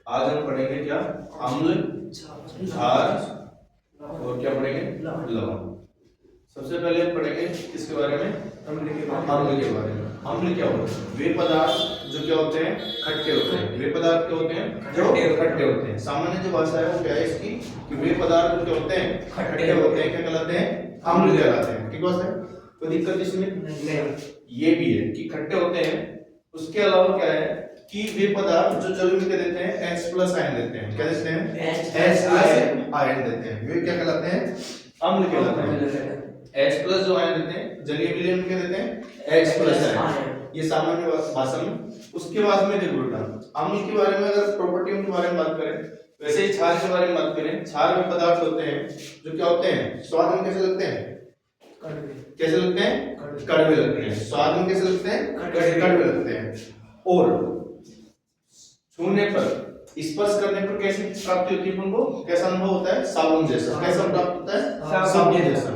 आज हम पढ़ेंगे क्या? अम्ल, क्षार और क्या पढ़ेंगे? लवण। सबसे पहले हम पढ़ेंगे किसके बारे में? अम्ल के बारे में। अम्ल क्या होते हैं? वे पदार्थ जो क्या होते हैं? खट्टे होते हैं। वे पदार्थ क्या होते हैं? जो खट्टे होते हैं। सामान्य जो भाषा है वो क्या है इसकी कि वे पदार्थ जो क्या होते हैं? खट्टे होते हैं। क्या कहलाते हैं? अम्ल कहलाते हैं। ठीक बात है? कोई दिक्कत इसमें नहीं। ये भी है कि खट्टे होते हैं। उसके अलावा क्या है कि वे पदार्थ जो जल में क्या देते हैं? H+ आयन देते हैं। क्या देते हैं? H+ आयन देते हैं। वे क्या कहलाते हैं? अम्ल कहलाते हैं। H+ जो आयन देते हैं जलीय विलयन में क्या देते हैं? H+ ion. ये सामान्य भाषा में। उसके बाद में देखो बेटा, अम्ल के बारे में अगर प्रॉपर्टियों के बारे में बात करें, वैसे ही क्षार के बारे में बात करें। क्षार में पदार्थ होते हैं जो क्या होते हैं? स्वाद में कैसे लगते हैं? कैसे लगते हैं? कड़वे लगते हैं। स्वाद में कैसे लगते हैं? कड़वे लगते हैं। और छूने पर, स्पर्श करने पर कैसी प्राप्ति होती है? उनको कैसा अनुभव होता है? साबुन जैसा। कैसा प्राप्त होता है? साबुन जैसा।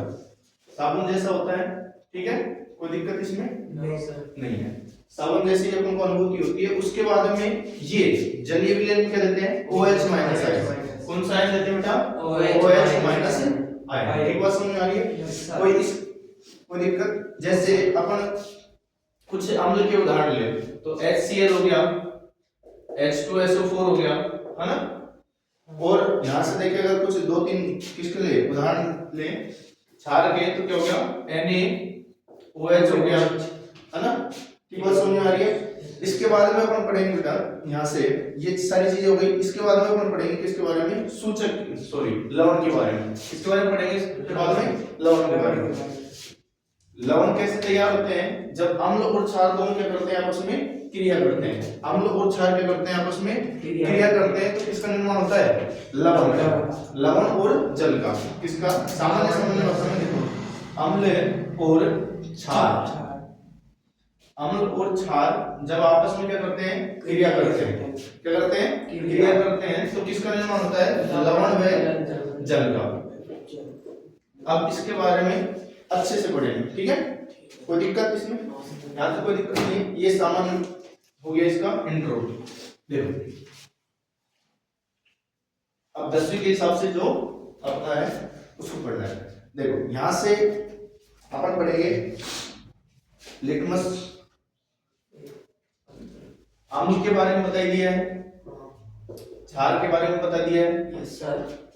साबुन जैसा होता है। ठीक है, कोई दिक्कत इसमें नहीं सर? नहीं है। साबुन जैसी जब उनको अनुभूति होती है, उसके बाद में ये जलीय विलयन में क्या देते हैं? OH- ion. कौन सा आयन देते हैं बेटा? OH- ion. एक बात समझ में आ रही है? कोई दिक्कत? जैसे अपन कुछ अम्ल के उदाहरण ले तो HCl हो गया, H2SO4 हो गया, है ना? और यहां से देखिए अगर कुछ 2-3 किसके लिए उदाहरण ले क्षार के तो क्या हो गया? NaOH हो गया, है ना? ठीक बात समझ में आ रही है? इसके बाद में अपन पढ़ेंगे बेटा यहाँ से ये सारी चीजें हो गई। इसके बाद में अपन पढ़ेंगे किसके बारे में? लवण के बारे में। इसके बारे में पढ़ेंगे इसके बाद में लवण के बारे में। लवण कैसे तैयार होते हैं? जब अम्ल और क्षार दोनों क्या करते हैं? आपस में क्रिया करते हैं। अम्ल और क्षार क्या करते हैं? आपस में क्रिया करते हैं तो किसका निर्माण होता है? लवण का। लवण और जल का। किसका? सामान्य भाषा में देखो, अम्ल और क्षार। अम्ल और क्षार जब आपस में क्या करते हैं? क्रिया करते हैं। क्या करते हैं? क्रिया करते हैं तो किसका निर्माण होता है? लवण व जल का। अब इसके बारे में अच्छे से पढ़ेंगे। ठीक है, कोई दिक्कत इसमें? यहाँ तो कोई दिक्कत नहीं। ये सामान्य हो गया इसका इंट्रो। देखो अब 10वीं के हिसाब से जो अपना है उसको पढ़ना है। देखो यहां से अपन पढ़ेंगे लिटमस। अम्ल के बारे में बता दिया है, क्षार के बारे में बता दिया है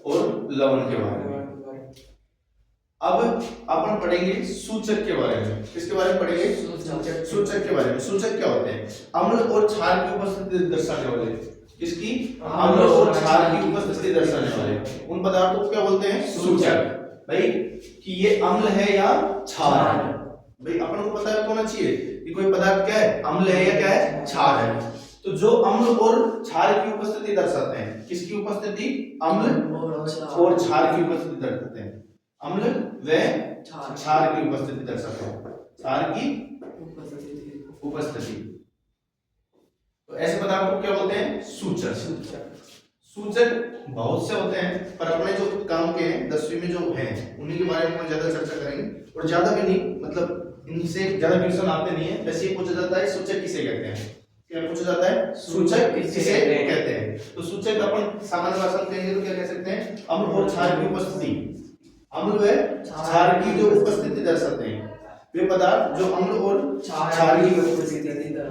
और लवण के बारे में। अब अपन पढ़ेंगे सूचक के बारे में। किसके बारे में पढ़ेंगे? सूचक के बारे में। सूचक क्या होते हैं? अम्ल और क्षार की उपस्थिति दर्शाने वाले। किसकी? अम्ल और क्षार की उपस्थिति दर्शाने वाले उन पदार्थों को क्या बोलते हैं? सूचक। भाई कि ये अम्ल है या क्षार है। भाई अपन को पता होना चाहिए कि कोई पदार्थ क्या है? अम्ल है या क्या है? क्षार है। तो जो अम्ल और क्षार की उपस्थिति दर्शाते हैं, किसकी उपस्थिति? अम्ल और क्षार की उपस्थिति दर्शाते हैं। अम्ल व क्षार की उपस्थिति दर्शाते हैं। क्षार की उपस्थिति। तो ऐसे पदार्थ को क्या बोलते हैं? सूचक। सूचक बहुत से होते हैं पर अपने जो काम के 10वीं में जो हैं उन्हीं के बारे में ज्यादा चर्चा करेंगे। और ज्यादा भी नहीं, मतलब इनसे ज्यादा क्वेश्चन आते नहीं है। वैसे ही पूछा जाता है सूचक किसे कहते हैं? क्या पूछा जाता है? सूचक किसे कहते हैं? तो सूचक अपन सामान्य भाषा में कहेंगे तो क्या कह सकते हैं? अम्ल और क्षार की उपस्थिति। अम्ल व क्षार की जो उपस्थिति दर्शाते हैं वे पदार्थ जो अम्ल और क्षार की उपस्थिति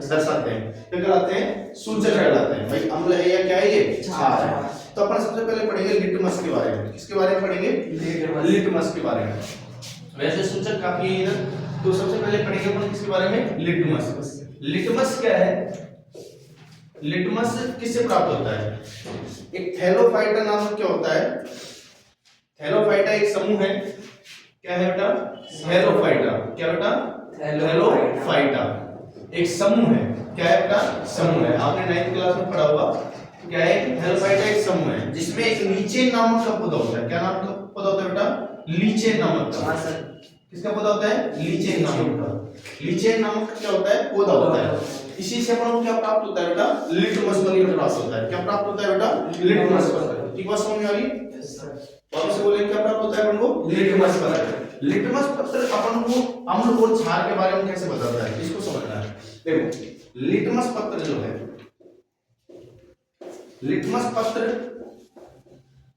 दर्शाते हैं क्या कहलाते हैं? सूचक कहलाते हैं। भाई अम्ल है या क्या है? ये क्षार है। तो अपन सबसे पहले पढ़ेंगे लिटमस के बारे में। किसके बारे में पढ़ेंगे? लिटमस के बारे में। वैसे सूचक काफी है इधर, तो सबसे पहले पढ़ेंगे अपन किसके बारे में? लिटमस। लिटमस क्या है? लिटमस किससे प्राप्त होता है? एक थैलोफाइटा नामक क्या होता है? थैलोफाइटा एक समूह है। क्या है बेटा? थैलोफाइटा। क्या बेटा? थैलोफाइटा एक समूह है। क्या है बेटा? समूह है। आपने 9th क्लास में पढ़ा होगा। क्या है? थैलोफाइटा एक समूह है जिसमें एक लीचेन नामक का पौधा होता है। क्या नाम का पौधा होता है बेटा? लीचेन नामक का। किसका पौधा होता है? लीचेन नामक का। लीचेन नामक का क्या होता है? पौधा होता है। इसी से अपन को क्या प्राप्त होता है बेटा? लिटमस पत्र प्राप्त होता है। क्या प्राप्त होता है बेटा? लिटमस पत्र। ठीक बात समझ में आ रही? वापस से बोलेंगे क्या प्राप्त होता है अपन को? लिटमस पत्र। लिटमस पत्र अपन को अम्ल और क्षार के बारे में कैसे बताता है इसको समझना है। देखो लिटमस पत्र जो है लिटमस पत्र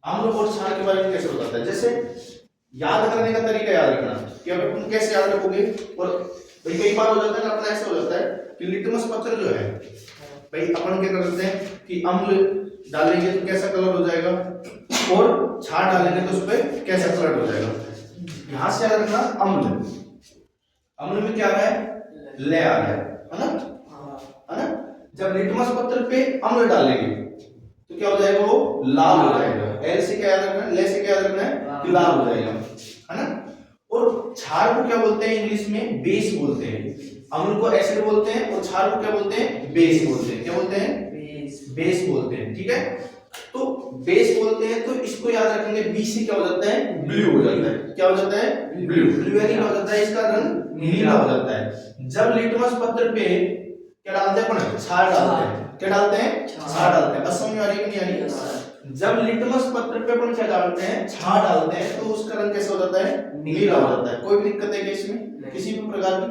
अम्ल और क्षार के बारे में कैसे बताता है। जैसे याद करने का तरीका याद रखना कि अगर तुम कैसे याद रखोगे। और भाई कई बार हो जाता है ना अपना ऐसा हो जाता है कि लिटमस पत्र जो है भाई अपन क्या करते हैं कि अम्ल डालेंगे तो कैसा कलर हो जाएगा और क्षार डालेंगे तो उस पर कैसा कलर हो जाएगा। यहां से याद रखना अम्ल, अम्ल में क्या आ रहा है, ले आ रहा है ना। जब लिटमस पत्र पे अम्ल डालेंगे तो क्या हो जाएगा, वो लाल हो जाएगा। एल से क्या याद रखना है, ले से क्या याद रखना है कि लाल हो जाएगा, है ना। और क्षार को क्या बोलते हैं इंग्लिश में, बेस बोलते हैं। अम्ल को एसिड बोलते हैं और क्षार को क्या बोलते हैं, बेस बोलते हैं। क्या बोलते हैं, बेस बोलते हैं। ठीक है, तो बेस बोलते हैं तो इसको याद रखेंगे। बी से क्या हो जाता है, ब्लू हो जाता है। क्या हो जाता है, ब्लू। ब्लू यानी क्या हो जाता है, इसका रंग नीला हो जाता है। जब लिटमस पत्र पे क्या डालते हैं अपन, क्षार डालते हैं। क्या डालते हैं, क्षार डालते हैं। बस समझ में आ रही है कि नहीं आ रही है। जब लिटमस पत्र पे अपन क्या डालते हैं, क्षार डालते हैं, तो उसका रंग कैसा हो जाता है, नीला हो जाता है। कोई भी दिक्कत है क्या इसमें, किसी भी प्रकार की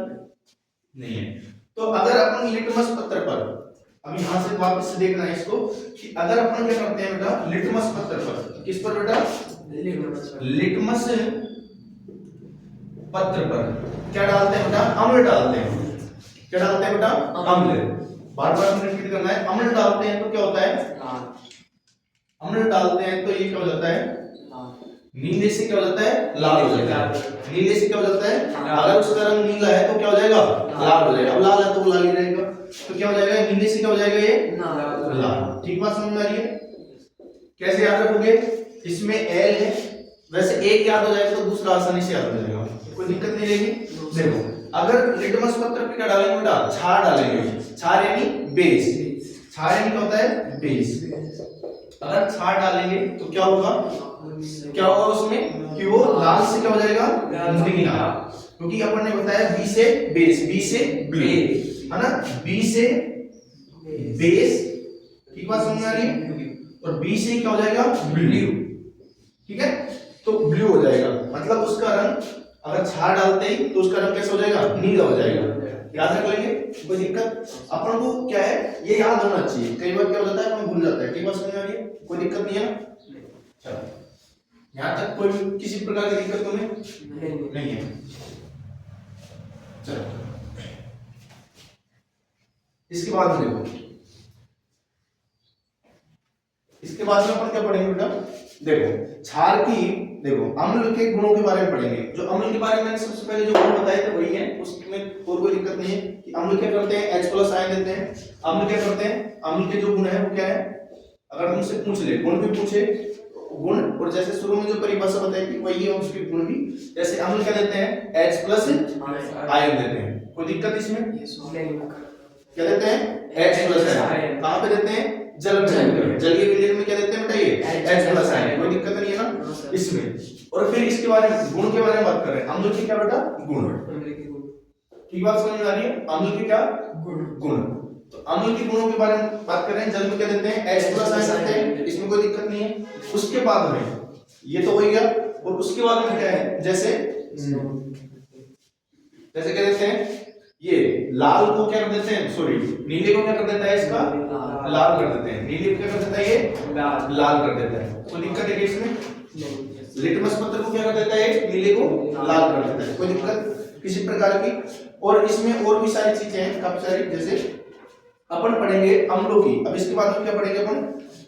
नहीं है। तो अगर अपन लिटमस पत्र पर, अब यहां से वापस से देखना है इसको कि अगर अपन क्या करते हैं बेटा, लिटमस पत्र पर, किस पर बेटा, लिटमस पत्र पर क्या डालते हैं बेटा, अम्ल डालते हैं। क्या डालते हैं बेटा, अम्ल। बार बार रिपीट करना है। अम्ल डालते हैं तो क्या होता है, अम्ल डालते हैं तो ये क्या हो जाता है, नीले से क्या हो जाता है, लाल हो जाता है। नीले से क्या हो जाता है, अगर उसका रंग नीला है तो क्या हो जाएगा, लाल हो जाएगा। अब लाल है तो वो लाल ही रहेगा, तो क्या हो जाएगा, नीले से क्या हो जाएगा, ये लाल। ठीक बात समझ में आ रही है। कैसे याद रखोगे, इसमें एल है, वैसे एक याद हो जाएगा तो दूसरा आसानी से याद हो जाएगा, कोई दिक्कत नहीं रहेगी। देखो अगर लिटमस पत्र पे क्या डालेंगे बेटा, क्षार डालेंगे। क्षार यानी बेस, क्षार यानी क्या होता है, बेस। अगर क्षार डालेंगे तो क्या होगा, क्या होगा उसमें कि वो लाल से क्या हो जाएगा, नीला। क्योंकि अपन ने बताया बी से बेस, बी से ब्लू, है ना। बी से बेस, ठीक बात समझ में आ रही है। और बी से क्या हो जाएगा, ब्लू। ठीक है, तो ब्लू हो जाएगा, मतलब उसका रंग अगर क्षार डालते ही तो उसका रंग कैसा हो जाएगा, नीला हो जाएगा। याद रख लेंगे, कोई दिक्कत अपन को क्या है, ये याद होना चाहिए। कई बार क्या हो जाता है अपन भूल जाता है। ठीक बात समझ में आ रही है, कोई दिक्कत नहीं है ना। चलो यहां तक कोई किसी प्रकार की दिक्कत तुम्हें नहीं है। चलो इसके बाद में देखो, इसके बाद में अपन क्या पढ़ेंगे बेटा, देखो क्षार की, देखो अम्ल के गुणों के बारे में पढ़ेंगे। जो अम्ल के बारे में मैंने सबसे पहले जो गुण बताए थे वही है, उसमें और कोई दिक्कत नहीं है कि अम्ल क्या करते हैं, H+ आयन देते हैं। अम्ल क्या करते हैं, अम्ल के जो गुण है वो क्या है, अगर तुमसे पूछ ले, गुण भी पूछे, गुण और जैसे शुरू में जो परिभाषा बताई थी वही है उसके गुण भी। जैसे अम्ल क्या देते हैं, H+ आयन देते हैं। कोई दिक्कत इसमें, क्या देते हैं, H+ आयन। कहां पे देते हैं, जल में, जलीय विलयन में क्या देते हैं बेटा, ये H+ आयन। कोई दिक्कत नहीं है ना इसमें। और फिर इसके बारे में, गुण के बारे में बात कर रहे हैं। अम्ल के क्या बेटा, गुण। ठीक बात समझ में आ रही है, अम्ल के क्या गुण। तो अम्ल के गुणों के बारे में बात कर रहे हैं। जल में क्या देते हैं, H+ आयन देते हैं, इसमें कोई दिक्कत नहीं है। उसके बाद में ये तो हो गया, और उसके बाद में क्या है, जैसे क्या देते हैं, ये लाल को क्या कर देते हैं, सॉरी नीले को क्या कर देता है, इसका लाल कर देते हैं। नीले को क्या कर देता है, ये लाल कर देता है। कोई दिक्कत है इसमें। लिटमस पत्र को क्या कर देता है, नीले को लाल कर देता है। कोई दिक्कत किसी प्रकार की। और इसमें और भी सारी चीजें हैं, काफी सारी। जैसे अपन पढ़ेंगे अम्लों की। अब इसके बाद में क्या पढ़ेंगे अपन,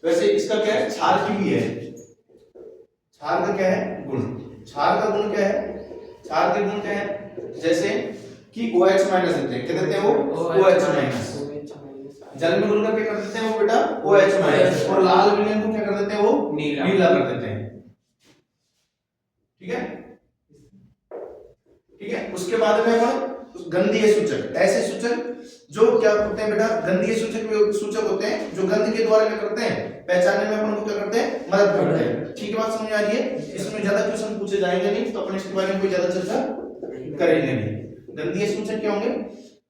वैसे इसका क्या है, क्षार की भी है। क्षार का क्या है, गुण। क्षार का गुण क्या है, क्षार के गुण क्या है, जैसे कि OH- देते हैं। क्या देते हैं वो, OH-। जल में घुलकर क्या कर देते हैं वो बेटा, OH-। और लाल विलयन को क्या कर देते हैं, वो नीला कर देते हैं। ठीक है, ठीक है। उसके बाद में अपन गंधीय सूचक, ऐसे सूचक जो क्या होते हैं बेटा, गंधीय सूचक होते हैं जो गंध के द्वारा क्या करते हैं, पहचानने में अपन को क्या करते हैं, मदद करते हैं। ठीक है, बात समझ आ रही है। इसमें ज्यादा क्वेश्चन पूछे जाएंगे नहीं, तो अपन इसके बारे में कोई ज्यादा चर्चा करेंगे नहीं। गंधीय सूचक क्या होंगे,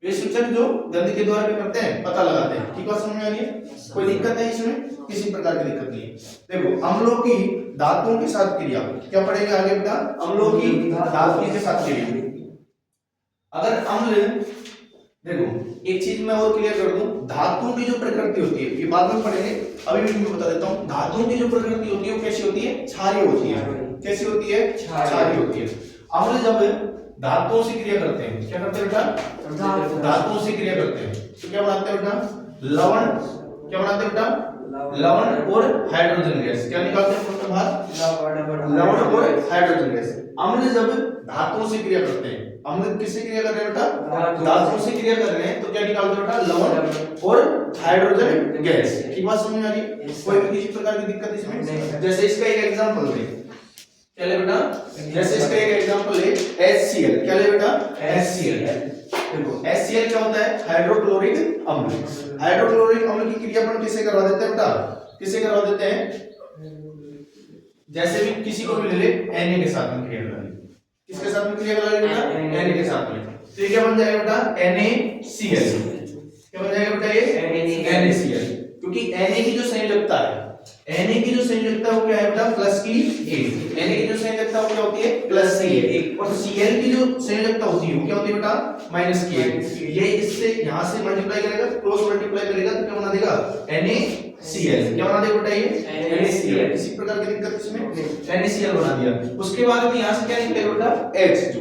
वे सूचक जो गंध के द्वारा क्या करते हैं, पता लगाते हैं। ठीक बात समझ में आ रही है, कोई दिक्कत है इसमें, किसी प्रकार की दिक्कत नहीं है। देखो अम्लों की धातुओं के साथ क्रिया, क्या पढ़ेंगे आगे बेटा, अम्लों की धातुओं के साथ क्रिया। अगर अम्ल, देखो एक चीज मैं और क्लियर कर दूं, धातुओं की जो प्रकृति होती है, ये बाद में पढ़ेंगे, अभी भी तुमको बता देता हूँ। धातुओं की जो प्रकृति होती है वो कैसी होती है? क्षारीय होती है। कैसी होती है? क्षारीय होती है। अम्ल जब धातुओं से क्रिया करते हैं, क्या करते हैं बेटा? धातुओं से क्रिया करते हैं तो क्या बनाते हैं बेटा? लवण। क्या बनाते हैं बेटा? लवण और हाइड्रोजन गैस। क्या निकालते हैं फर्स्ट बाहर? लवण और हाइड्रोजन गैस। अम्ल जब धातुओं से क्रिया करते हैं, अम्ल किससे क्रिया कर रहे हैं बेटा? धातुओं से क्रिया कर रहे हैं, तो क्या निकालते हैं बेटा? लवण और हाइड्रोजन गैस। की बात समझ में आ रही है? कोई भी किसी प्रकार की दिक्कत इसमें? जैसे इसका एक एग्जांपल दें, क्या ले बेटा? जैसे इसका एक एग्जांपल है HCl। क्या ले बेटा? HCl। देखो HCl क्या होता है? हाइड्रोक्लोरिक अम्ल। हाइड्रोक्लोरिक अम्ल की क्रिया अपन किससे करवा देते हैं बेटा? किससे करवा देते हैं? जैसे भी किसी को भी ले ले, Na के साथ में क्रिया करा ली। किसके साथ में क्रिया करा ली बेटा? Na के साथ में। तो ये क्या बन जाएगा बेटा? NaCl। क्या बन जाएगा बेटा? ये NaCl। क्योंकि Na की जो संयोजकता है, Na की जो संयोजकता वो क्या है बेटा? प्लस की एक। Na की जो संयोजकता वो क्या होती है? प्लस की एक। और Cl की जो संयोजकता होती है वो क्या होती है बेटा? माइनस की एक। ये इससे यहां से मल्टीप्लाई करेगा, क्रॉस मल्टीप्लाई करेगा तो क्या बना देगा? NaCl। क्या बना देगा बेटा? ये NaCl। किसी प्रकार की दिक्कत इसमें? NaCl बना दिया। उसके बाद में यहां से क्या निकलेगा बेटा? H2।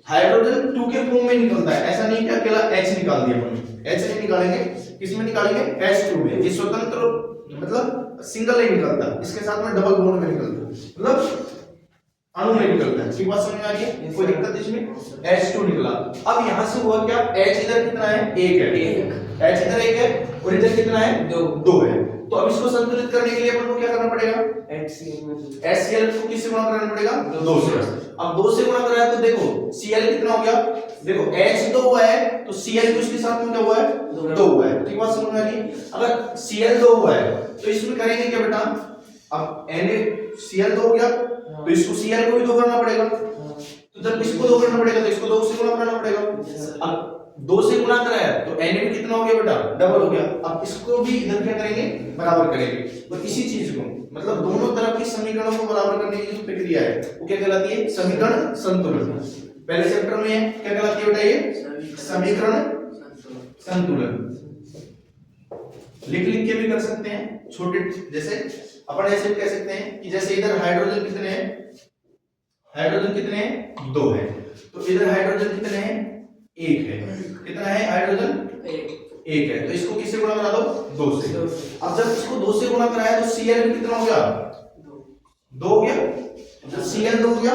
हाइड्रोजन 2 के फॉर्म में निकलता है, ऐसा नहीं कि अकेला H निकाल दिया अपन। H नहीं निकालेंगे, किसमें निकालेंगे? H2 में। ये स्वतंत्र मतलब सिंगल नहीं निकलता, इसके साथ में डबल बॉन्ड में निकलता है, मतलब अणु में निकलता है। की बात समझ में आ रही है? कोई दिक्कत इसमें? H2 निकला। अब यहां से हुआ क्या? H इधर कितना है? 1 है। H इधर 1 है और इधर कितना है? 2 है। तो अब इसको संतुलित करने के लिए अपन को क्या करना पड़ेगा? HCl को किससे गुणा करना पड़ेगा? 2 से। अब 2 से गुणा कराया तो देखो Cl कितना हो गया? देखो H 2 हुआ है तो Cl को इसके साथ में क्या हुआ है? 2 हुआ है। ठीक बात समझ में आ रही है? अगर Cl 2 हुआ है तो इसमें करेंगे क्या बेटा? अब NaCl 2 हो गया तो इसको Cl को भी 2 करना पड़ेगा। तो जब इसको 2 करना पड़ेगा तो इसको 2 से गुणा करना पड़ेगा। अब 2 से गुणा कराया तो Na भी कितना हो गया बेटा? डबल हो गया। अब इसको भी इधर क्या करेंगे? बराबर करेंगे। तो इसी चीज को मतलब दोनों तरफ की समीकरणों को बराबर करने की जो प्रक्रिया है वो क्या कहलाती है? समीकरण संतुलन। पहले चैप्टर में क्या कहलाती है बेटा? ये समीकरण संतुलन। लिख लिख के भी कर सकते हैं छोटे, जैसे अपन ऐसे कह सकते हैं कि जैसे इधर हाइड्रोजन कितने हैं? हाइड्रोजन कितने हैं? 2 है। तो इधर हाइड्रोजन कितने हैं? 1 है। कितना है हाइड्रोजन? 1 है। तो इसको किससे गुणा करा दो? 2 से। अब जब इसको 2 से गुणा कराया तो Cl भी कितना हो गया? 2 हो गया। जब Cl 2 हो गया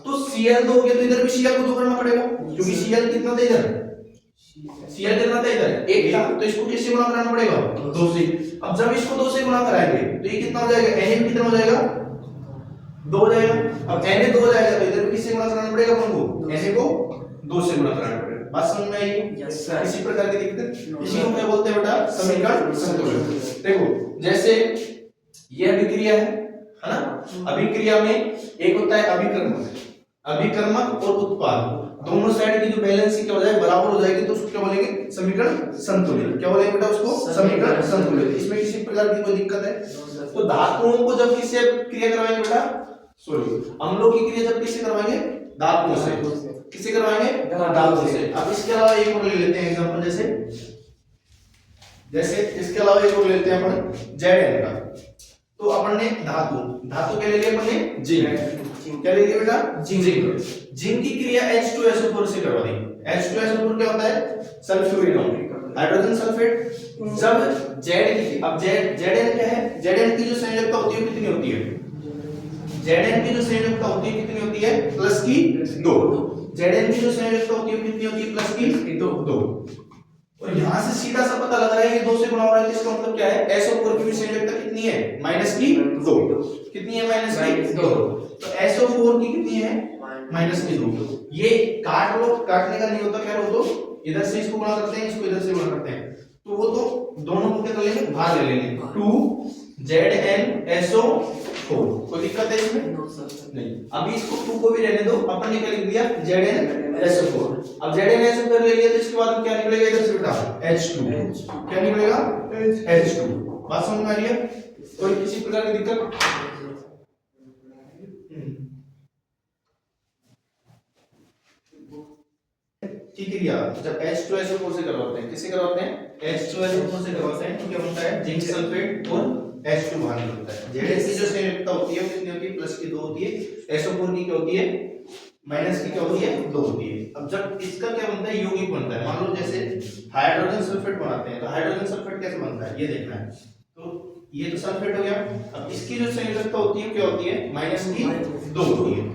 तो Cl 2 हो गया तो इधर भी Cl को 2 करना पड़ेगा, क्योंकि Cl कितना था इधर? Cl कितना था इधर? 1 था। तो इसको किससे गुणा कराना पड़ेगा? 2 से। अब जब इसको 2 से गुणा कराएंगे तो ये कितना हो जाएगा? Na कितना हो जाएगा? 2 हो जाएगा। अब Na 2 हो जाएगा तो इधर भी किससे गुणा कराना पड़ेगा अपन को? Na को 2 से गुणा कराना पड़ेगा। बात समझ में आई? इसी प्रकार की दिक्कत, इसी को क्या बोलते हैं बेटा? समीकरण संतुलन। देखो जैसे ये अभिक्रिया है ना? अभिक्रिया में एक होता है अभिकर्मक, अभिकर्मक और उत्पाद। दोनों साइड की जो बैलेंस क्या हो जाए? बराबर हो जाएगी तो उसको क्या बोलेंगे? समीकरण संतुलित। क्या बोलेंगे बेटा उसको? समीकरण संतुलित। इसमें किसी प्रकार की कोई दिक्कत है? तो धातुओं को जब किससे क्रिया करवाएंगे बेटा? सॉरी, अम्लों की क्रिया जब किससे करवाएंगे? धातुओं से। किससे करवाएंगे? धातुओं से। अब इसके अलावा एक और ले लेते हैं एग्जांपल, जैसे इसके अलावा एक और लेते हैं अपन Zn का। तो अपन ने धातु क्या ले लिया अपन ने? जिंक। क्या ले लिया बेटा? जिंक। जिंक की क्रिया H2SO4 से करवा दी। H2SO4 क्या होता है? सल्फ्यूरिक अम्ल, हाइड्रोजन सल्फेट। जब Zn क्या है? Zn की जो संयोजकता होती है कितनी होती है? Zn की जो संयोजकता होती है कितनी होती है? प्लस की 2। Zn की जो संयोजकता होती है कितनी होती है? प्लस की 2। और यहां से सीधा सा पता लग रहा है ये 2 से गुणा हो रहा है, इसका मतलब क्या है? SO4 की संयोजकता कितनी है? माइनस की 2। कितनी है? माइनस की 2। तो SO4 की कितनी है? माइनस की 2। ये काट लो, काटने का नहीं होता, क्या हो तो इधर से इसको गुणा करते हैं, इसको इधर से गुणा करते हैं, तो वो तो दोनों को क्या कर लेंगे? भाग ले लेंगे। 2ZnSO4। कोई दिक्कत है इसमें? नहीं। अभी इसको 2 को भी रहने दो, अपन ने क्या लिख दिया? ZnSO4। अब ZnSO4 ले लिया तो इसके बाद क्या निकलेगा इधर से बेटा? H2। क्या निकलेगा? H2। बात समझ में आ रही है? कोई किसी प्रकार की दिक्कत? की क्रिया जब H2SO4 से करवाते हैं, किससे करवाते हैं? H2SO4 से करवाते हैं तो क्या बनता है? जिंक सल्फेट और H2 बाहर निकलता है। Zn की जो संयोजकता होती है वो कितनी होती है? प्लस की 2 होती है। SO4 की क्या होती है? माइनस की क्या होती है? 2 होती है। अब जब इसका क्या बनता है? यौगिक बनता है। मान लो जैसे हाइड्रोजन सल्फेट बनाते हैं तो हाइड्रोजन सल्फेट कैसे बनता है ये देखना है। तो ये तो सल्फेट हो गया। अब इसकी जो संयोजकता होती है क्या होती है? माइनस की 2 होती है।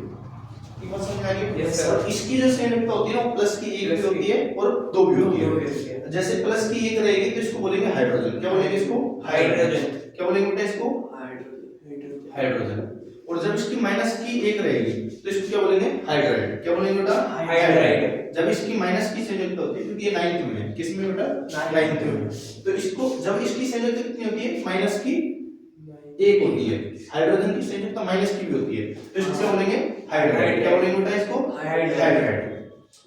ठीक बात समझ आ रही है? Yes, sir. और इसकी जो संयोजकता होती है ना वो प्लस की 1 भी होती है और 2 भी होती है। जैसे प्लस की 1 रहेगी तो इसको बोलेंगे हाइड्रोजन। क्या बोलेंगे इसको? हाइड्रोजन। क्या बोलेंगे बेटा इसको? हाइड्रोजन। हाइड्रोजन। और जब इसकी माइनस की 1 रहेगी तो इसको क्या बोलेंगे? हाइड्राइड। क्या बोलेंगे बेटा? हाइड्राइड। जब इसकी माइनस की संयोजकता होती है क्योंकि ये 9th में है। किस में बेटा? 9th में। तो इसको जब इसकी संयोजकता कितनी होती है? माइनस की 1 होती है। हाइड्रोजन की संयोजकता माइनस की भी होती है तो इसको क्या बोलेंगे? हाइड्राइड। क्या बोलेंगे बेटा इसको? हाइड्राइड।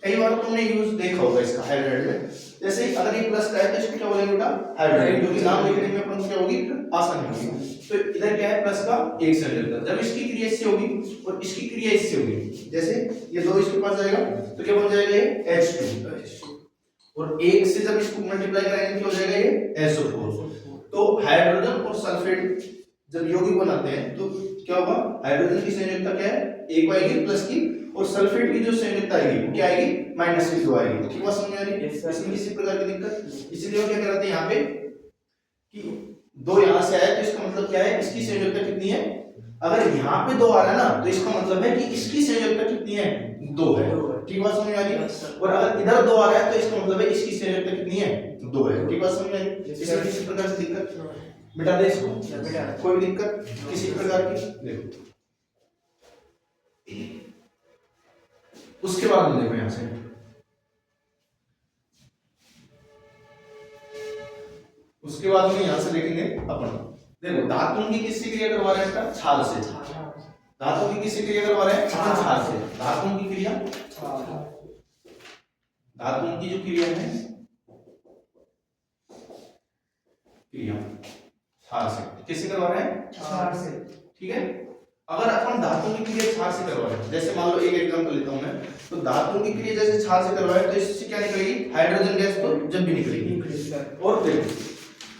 कई बार तुमने यूज देखा होगा इसका हाइड्राइड में। जैसे अगर ये प्लस का है तो इसको क्या बोलेंगे बेटा? हाइड्राइड। क्योंकि नाम लिखने में अपन को क्या होगी? आसानी होगी। तो इधर क्या है? प्लस का एक संयोजकता। जब इसकी क्रिया इससे होगी और इसकी क्रिया इससे होगी, जैसे ये दो इसके पास जाएगा तो क्या बन जाएगा? ये H2 और एक से जब इसको मल्टीप्लाई करेंगे क्या हो जाएगा? ये SO4। तो हाइड्रोजन और सल्फेट जब यौगिक बनाते हैं तो क्या होगा? हाइड्रोजन की संयोजकता क्या है? 1 आएगी प्लस की और सल्फेट की जो संयोजकता आएगी वो क्या आएगी? माइनस की 2 आएगी। ठीक बात समझ आ रही है? इसमें किसी प्रकार की दिक्कत? इसलिए वो क्या कराते हैं यहाँ पे कि 2 यहाँ से आया तो इसका मतलब क्या है? इसकी संयोजकता कितनी है? अगर यहाँ पे 2 आ रहा है ना तो इसका मतलब है कि इसकी संयोजकता कितनी है? 2 है। ठीक बात समझ आ रही है? और अगर इधर 2 आ रहा है तो इसका मतलब है इसकी संयोजकता कितनी है? 2 है। ठीक बात समझ आ रही है? इसमें किसी प्रकार की दिक्कत? मिटा दे इसको। कोई दिक्कत किसी प्रकार की? देखो उसके बाद में देखो यहां से उसके बाद में यहां से देखेंगे अपन। देखो धातुओं की किससे क्रिया करवा रहे हैं? छाल से। धातुओं की किससे क्रिया करवा रहे हैं? छाल से। धातुओं की क्रिया, धातुओं की जो क्रिया है क्रिया छाल से। किससे करवा रहे हैं? छाल से। ठीक है। अगर अपन धातुओं की क्रिया छाल से करवा रहे हैं, जैसे मान लो एक एग्जांपल लेता हूं मैं, तो धातुओं की क्रिया जैसे छाल से करवाए तो इससे क्या निकलेगी? हाइड्रोजन गैस तो जब भी निकलेगी। और देखो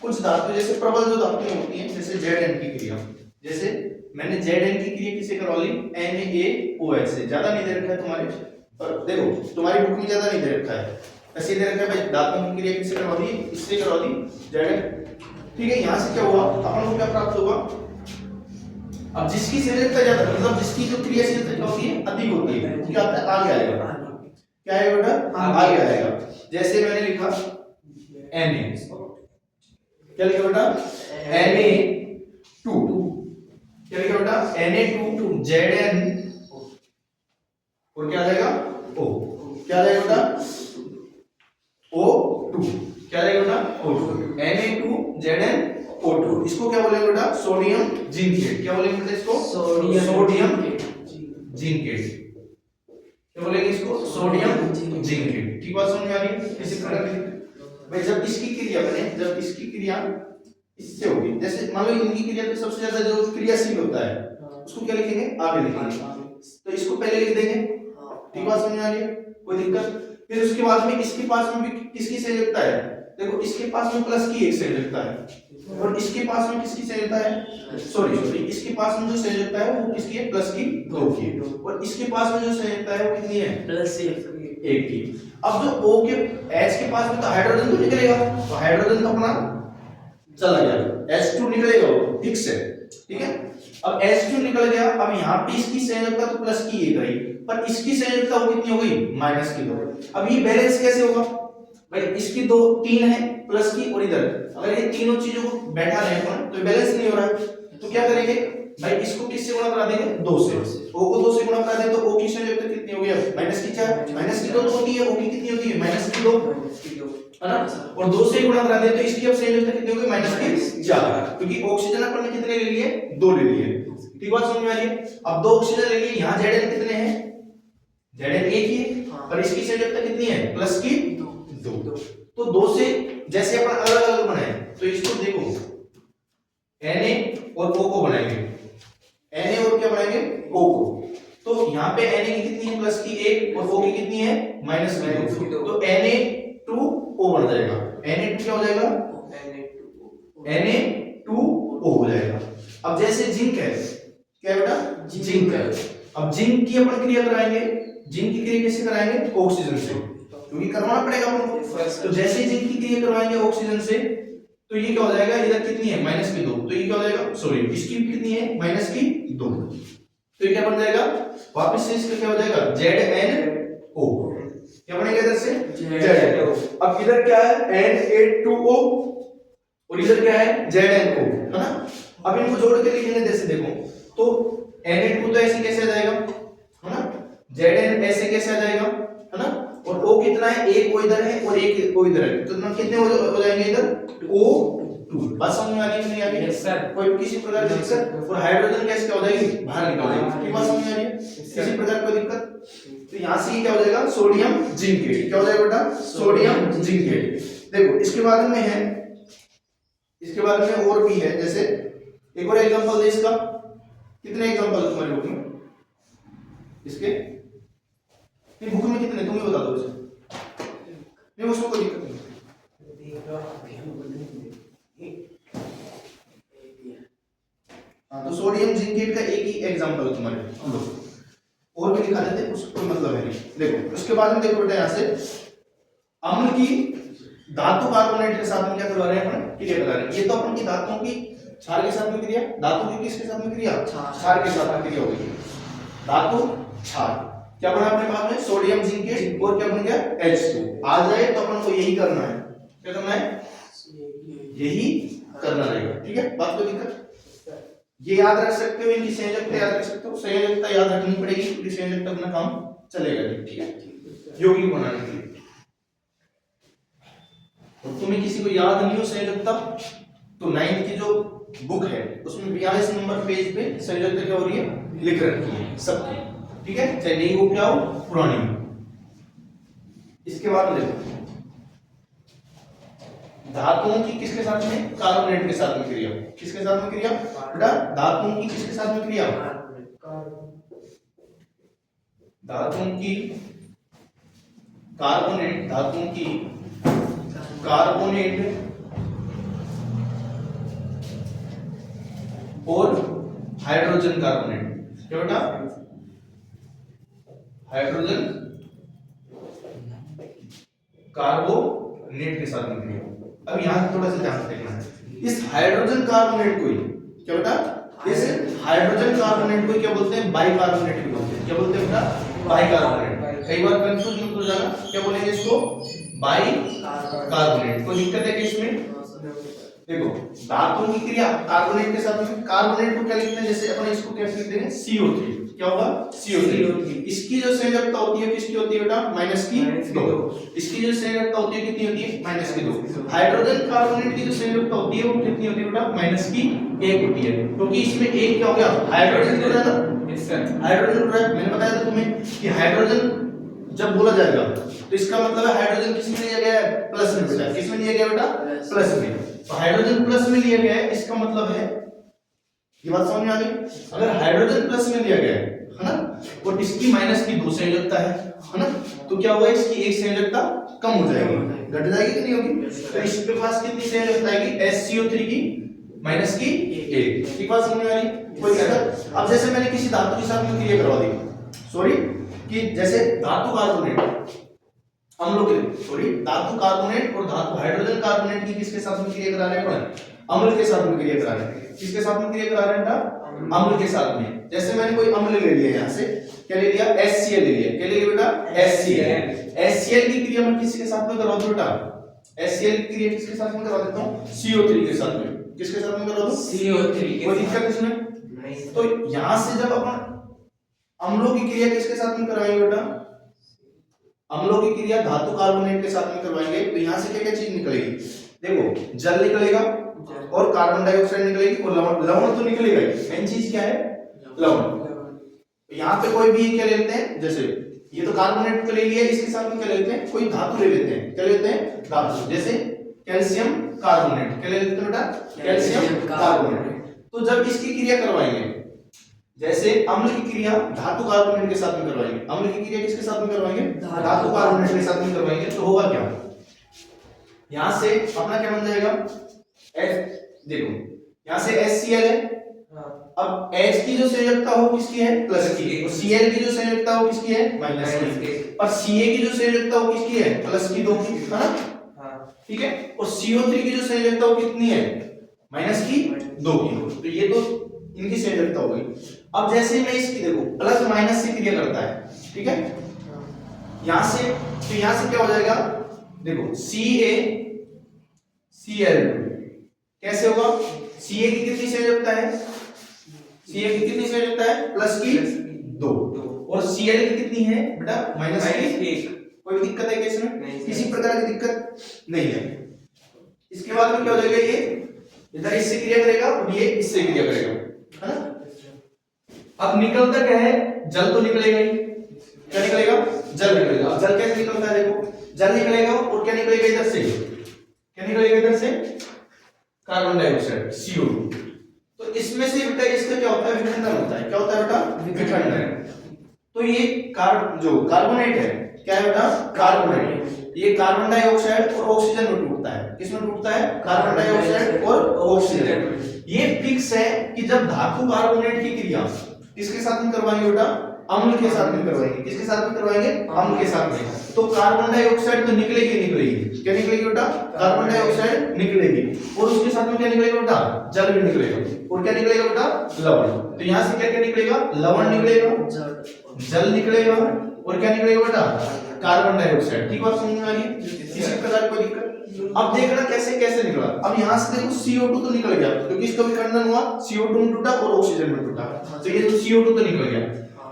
कुछ धातु जैसे प्रबल जो धातुएं होती हैं जैसे Zn की क्रिया, जैसे मैंने Zn की क्रिया किससे करवा ली? NaOH से। ज्यादा नहीं दे रखा है तुम्हारे पर, देखो तुम्हारी बुक में ज्यादा नहीं दे रखा है, ऐसे दे रखा है भाई धातुओं की क्रिया किससे करवा दी? इससे करवा दी Zn। ठीक है। यहां से क्या हुआ? अपन को क्या प्राप्त होगा? अब जिसकी संयोजकता ज्यादा मतलब जिसकी जो क्रियाशीलता क्या होती है? अधिक होती है, क्या आता है? आगे आएगा। क्या आएगा बेटा? आगे आएगा। जैसे मैंने लिखा Na, क्या लिखा बेटा? Na2। क्या लिखा बेटा? Na2 Zn और क्या आ जाएगा? O। क्या आ जाएगा बेटा? O2। क्या आ जाएगा बेटा? O2। Na2 Zn O2। इसको क्या बोलेंगे बेटा? Sodium zincate. क्या बोलेंगे बेटा इसको? Sodium zincate. क्या बोलेंगे इसको? Sodium zincate. ठीक बात समझ में आ रही है? इसी प्रकार की भाई जब इसकी क्रिया बने, जब इसकी क्रिया इससे होगी, जैसे मान लो इनकी क्रिया तो सबसे ज्यादा जो क्रियाशील होता है उसको क्या लिखेंगे? आगे लिखेंगे। तो इसको पहले लिख देंगे। ठीक बात समझ में आ रही है? कोई दिक्कत? फिर उसके बाद में इसके पास में भी किसकी संयोजकता है? देखो इसके पास में प्लस की 1 संयोजकता है और इसके पास में किसकी संयोजकता है? सॉरी इसके पास में जो संयोजकता है वो किसकी है? प्लस की 2 की है। और इसके पास में जो संयोजकता है वो कितनी है? प्लस 1 की। अब जो O के H के पास में तो हाइड्रोजन तो निकलेगा, तो हाइड्रोजन तो अपना चला गया, H2 निकलेगा वो फिक्स है। ठीक है। अब H2 निकल गया। अब यहाँ पे इसकी संयोजकता तो प्लस की 1 रही पर इसकी संयोजकता वो कितनी हो गई? माइनस की 2। अब ये बैलेंस कैसे होगा भाई? इसकी 3 है प्लस की और इधर अगर ये तीनों चीजों को बैठा रहे अपन तो बैलेंस नहीं हो रहा है। तो क्या करेंगे भाई? इसको किससे गुणा करा देंगे? 2 से। O को 2 से गुणा करा दे तो O की संयोजकता कितनी हो गई? माइनस की 4। माइनस की 2 तो होती है, O की कितनी होती है? माइनस की 2 है ना। और 2 से गुणा करा दे तो इसकी अब संयोजकता कितनी हो गई? माइनस की 4। क्योंकि ऑक्सीजन अपन ने कितने ले लिए? 2 ले लिए। ठीक बात समझ में आ रही है? अब 2 ऑक्सीजन ले लिए। यहाँ Zn कितने हैं? Zn 1 ही है और इसकी संयोजकता कितनी है? प्लस की 2। तो 2 से जैसे अपन अलग अलग बनाए तो इसको देखो Na और O को बनाएंगे। Na और क्या बनाएंगे? O को। तो यहाँ पे Na की कितनी है प्लस की 1 और O की कितनी है माइनस की 2, तो Na2O बन जाएगा। Na2 क्या हो जाएगा Na2O हो जाएगा। अब जैसे जिंक है, क्या है बेटा जिंक है, अब जिंक की अपन क्रिया कराएंगे, जिंक की क्रिया कैसे कराएंगे ऑक्सीजन से, क्योंकि करवाना पड़ेगा अपन को। तो जैसे जिंक की क्रिया करवाएंगे ऑक्सीजन से तो ये क्या हो जाएगा, इधर कितनी है माइनस की 2, तो ये क्या हो जाएगा सॉरी इसकी कितनी है माइनस की 2, तो ये क्या बन जाएगा वापस से इसका क्या हो जाएगा ZnO, क्या बनेगा इधर से ZnO। अब इधर क्या है Na2O और इधर क्या है ZnO, है ना। अब इनको जोड़ के लिखेंगे जैसे देखो, तो Na2 तो ऐसे कैसे आ जाएगा, है ना, Zn ऐसे कैसे आ जाएगा, है ना, और O कितना है, एक O इधर है और एक O इधर है, तो कितने हो जाएंगे इधर O2। बात समझ में आ रही है नहीं आ रही? Yes sir. कोई किसी प्रकार की दिक्कत, और हाइड्रोजन गैस क्या हो जाएगी बाहर निकल जाएगी, बात समझ में आ रही है? किसी प्रकार की दिक्कत, तो यहाँ से क्या हो जाएगा सोडियम जिंकेट, क्या हो जाएगा बेटा सोडियम जिंकेट। देखो इसके बाद में है, इसके बाद में और भी है, जैसे एक और एग्जांपल दे इसका, कितने एग्जांपल है तुम्हारी बुक में इसके, नहीं बुक में कितने तुम ही बता दो मुझे, नहीं उसमें कोई दिक्कत नहीं। हाँ तो सोडियम जिंकेट का एक ही एग्जांपल है तुम्हारे, हम लोग और भी दिखा देते, उसको कोई मतलब है नहीं। देखो उसके बाद में देखो बेटा यहाँ से अम्ल की धातु कार्बोनेट के साथ में क्या करवा रहे हैं अपन क्रिया करा रहे हैं। ये तो अपन की धातुओं की क्षार के साथ में क्रिया, धातु की किसके साथ में क्रिया क्षार के साथ में क्रिया होगी, धातु क्षार क्या बना अपने पास में सोडियम जिंकेट और क्या बन गया H2 आ जाए, तो अपन को यही करना है, क्या करना है यही करना रहेगा, ठीक है। बात कोई दिक्कत, ये याद रख सकते हो, इनकी संयोजकता याद रख सकते हो, संयोजकता याद रखनी पड़ेगी क्योंकि संयोजकता अपना काम चलेगा नहीं, ठीक है, यौगिक बनाने के लिए। और तुम्हें किसी को याद नहीं हो संयोजकता तो 9th की जो बुक है उसमें 42 नंबर पेज पे संयोजकता क्या हो रही है लिख रखी है सबकी, ठीक है, चाहे नई हो क्या हो पुरानी हो। इसके बाद में देखो धातुओं की किसके साथ में कार्बोनेट के साथ में क्रिया, किसके साथ में क्रिया बेटा धातुओं की किसके साथ में क्रिया, धातुओं की कार्बोनेट, धातुओं की कार्बोनेट और हाइड्रोजन कार्बोनेट, क्या बेटा हाइड्रोजन कार्बोनेट के साथ में क्रिया। अब यहां थोड़ा सा ध्यान से देखना है, इस हाइड्रोजन कार्बोनेट को क्या बेटा, इस हाइड्रोजन कार्बोनेट को क्या बोलते हैं बाइकार्बोनेट भी बोलते हैं, क्या बोलते हैं बेटा बाइकार्बोनेट। कई बार कंफ्यूज मत हो जाना, क्या बोलेंगे इसको बाइकार्बोनेट। कोई दिक्कत है कि इसमें देखो धातुओं की क्रिया कार्बोनेट के साथ में, कार्बोनेट को क्या लिखते हैं जैसे अपन इसको कैसे लिख देंगे CO3, क्या होगा CO3। इसकी जो संयोजकता होती है किसकी होती है बेटा माइनस की 2, इसकी जो संयोजकता होती है कितनी होती है माइनस की 2। हाइड्रोजन कार्बोनेट की जो संयोजकता होती है वो कितनी होती है बेटा माइनस की 1 होती है, क्योंकि इसमें एक क्या हो गया हाइड्रोजन जुड़ रहा था। यस सर हाइड्रोजन जुड़ रहा है, मैंने बताया था तुम्हें कि हाइड्रोजन जब बोला जाएगा तो इसका मतलब है हाइड्रोजन किसमें लिया गया है प्लस में बेटा, किसमें लिया गया बेटा प्लस में, तो हाइड्रोजन प्लस में लिया गया है, इसका मतलब है ये बात समझ में आ गई। अगर हाइड्रोजन प्लस में लिया गया है ना और इसकी माइनस की 2 संयोजकता है ना, तो क्या होगा इसकी एक संयोजकता कम हो जाएगी, घट जाएगी कि नहीं होगी, तो इसके पास कितनी संयोजकता आएगी SCO3 की माइनस की 1। एक बात समझ में आ रही कोई कहता। अब जैसे मैंने किसी धातु के साथ में क्रिया करवा दी, सॉरी कि जैसे धातु कार्बोनेट अम्लों के सॉरी धातु कार्बोनेट और धातु हाइड्रोजन कार्बोनेट की किसके साथ में क्रिया करा रहे हैं, अम्ल के साथ में क्रिया करा रहे हैं, किसके साथ में क्रिया करा रहे हैं अम्ल के साथ में। जैसे मैंने कोई अम्ल ले लिया यहाँ से, क्या ले लिया HCl ले लिया, क्या ले लिया बेटा HCl की क्रिया मैं किसके साथ में करवा दूं बेटा, HCl की क्रिया किसके साथ में करवा देता हूँ CO3 के साथ में, किसके साथ में करवा दूं CO3। कोई दिक्कत इसमें नहीं। तो यहाँ से जब अपन अम्लों की क्रिया किसके साथ में करवाएंगे बेटा, अम्लों की क्रिया धातु कार्बोनेट के साथ में करवाएंगे, तो यहाँ से क्या क्या चीज निकलेगी, देखो जल निकलेगा और कार्बन डाइऑक्साइड निकलेगी और लवण तो निकलेगा ही, मेन चीज क्या है लवण। यहाँ पे कोई भी क्या लेते हैं, जैसे ये तो कार्बोनेट को ले लिया, इसके साथ में क्या लेते हैं कोई धातु ले लेते हैं, क्या लेते हैं धातु, जैसे कैल्शियम कार्बोनेट, क्या ले लेते हैं बेटा कैल्शियम कार्बोनेट। तो जब इसकी क्रिया करवाएंगे जैसे अम्ल की क्रिया धातु कार्बोनेट के साथ में करवाएंगे, अम्ल की क्रिया किसके साथ में करवाएंगे, धातु कार्बोनेट के साथ में करवाएंगे, तो होगा क्या, यहां से अपना क्या बन जाएगा, H, देखो यहां से HCl है, अब H की जो संयोजकता हो किसकी है, प्लस की, और Cl की जो संयोजकता हो किसकी है, माइनस की, और Ca की जो संयोजकता हो किसकी है, प्लस की, 2 की, है ना, ठीक है, और CO3 की जो संयोजकता हो कितनी है, माइनस की, 2 की, तो ये तो इनकी संयोजकता हो गई। अब जैसे मैं इसकी देखो प्लस माइनस से क्रिया करता है, ठीक है, यहां से, तो यहां से क्या हो जाएगा, देखो CaCl कैसे होगा, Ca की कितनी संयोजकता है, Ca की कितनी संयोजकता है, प्लस की 2, और Cl की कितनी है बेटा, माइनस की 1। कोई दिक्कत है क्या इसमें, किसी प्रकार की दिक्कत नहीं है। इसके बाद में क्या हो जाएगा, ये इधर इससे क्रिया करेगा और ये इससे क्रिया करेगा, है ना। अब निकलता क्या है, जल तो निकलेगा ही, क्या निकलेगा, जल निकलेगा। अब जल कैसे निकलता है, देखो जल निकलेगा और क्या निकलेगा इधर से, क्या निकलेगा इधर से, कार्बन डाइऑक्साइड CO2। तो इसमें से बेटा इसका क्या होता है, विखंडन होता है, क्या होता है बेटा, विखंडन। तो ये जो कार्बोनेट है, क्या है बेटा, कार्बोनेट, ये कार्बन डाइऑक्साइड और ऑक्सीजन में टूटता है, किसमें टूटता है, कार्बन डाइऑक्साइड और ऑक्सीजन। ये फिक्स है कि जब धातु कार्बोनेट की क्रिया किसके साथ में करवाएंगे बेटा, अम्ल के साथ में करवाएंगे, किसके साथ में करवाएंगे, अम्ल के साथ में, तो कार्बन डाइऑक्साइड तो निकलेगी निकलेगी, क्या निकलेगी बेटा, कार्बन डाइऑक्साइड निकलेगी, और उसके साथ में क्या निकलेगा बेटा, जल भी निकलेगा, और क्या निकलेगा बेटा, लवण। तो यहां से क्या क्या निकलेगा, लवण निकलेगा, जल निकलेगा, और क्या निकलेगा बेटा, कार्बन डाइऑक्साइड। ठीक बात समझ में आ रही है, किसी प्रकार कोई दिक्कत। अब देखना कैसे कैसे निकला, अब यहां से देखो CO2 तो निकल गया, क्योंकि इसका विखंडन हुआ, CO2 में टूटा और ऑक्सीजन में टूटा, तो ये जो CO2 तो निकल गया।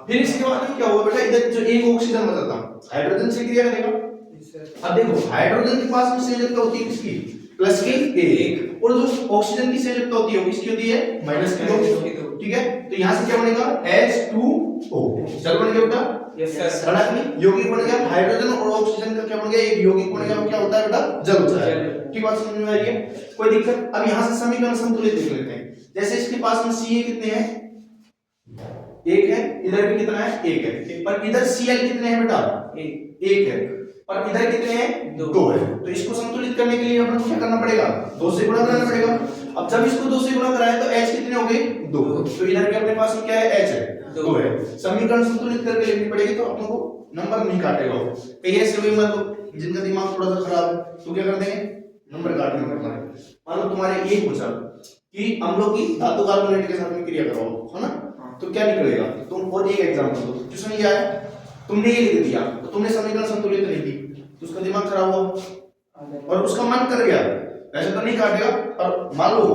फिर इसके बाद में क्या हुआ बेटा, इधर जो एक ऑक्सीजन बचा था, हाइड्रोजन से क्रिया करेगा। अब देखो हाइड्रोजन के पास में संयोजकता होती है किसकी, प्लस की 1, और जो ऑक्सीजन की संयोजकता होती है किसकी होती है, माइनस की 2, ठीक है। तो यहां से क्या बनेगा, H2O, जल बन गया बेटा, यस सर, बना नहीं, यौगिक बन गया, हाइड्रोजन और ऑक्सीजन का क्या बन गया, एक यौगिक बन गया, वो क्या होता है बेटा, जल होता है। ठीक बात समझ में आ रही है, कोई दिक्कत। अब यहां से समीकरण संतुलित देख लेते हैं, जैसे इसके पास में Ca कितने हैं, 1 है, इधर भी कितना है, 1 है, पर इधर Cl कितने हैं बेटा, 1 है, पर इधर कितने हैं, 2 है। तो इसको संतुलित करने के लिए अपन को क्या करना पड़ेगा, 2 से गुणा करना पड़ेगा। अब जब इसको 2 से गुणा कराए तो H कितने हो गए, 2, तो इधर भी अपने पास में क्या है, H है, 2 है। समीकरण संतुलित करके लिखनी पड़ेगी, तो अपन को नंबर नहीं काटेगा वो, कहीं ऐसे हुए मतलब जिनका दिमाग थोड़ा सा खराब है तो क्या कर देंगे, नंबर काटने पड़ता है। मान लो तुम्हारे ये पूछा कि अम्लों की धातु कार्बोनेट के साथ में क्रिया करवाओ, है ना, तो क्या निकलेगा, तुम और एक एग्जांपल दो, जिसमें क्या है, तुमने ये लिख दिया तो तुमने समीकरण संतुलित नहीं की, तो उसका दिमाग खराब हुआ और उसका मन कर गया, वैसे तो नहीं काटेगा पर मान लो हो,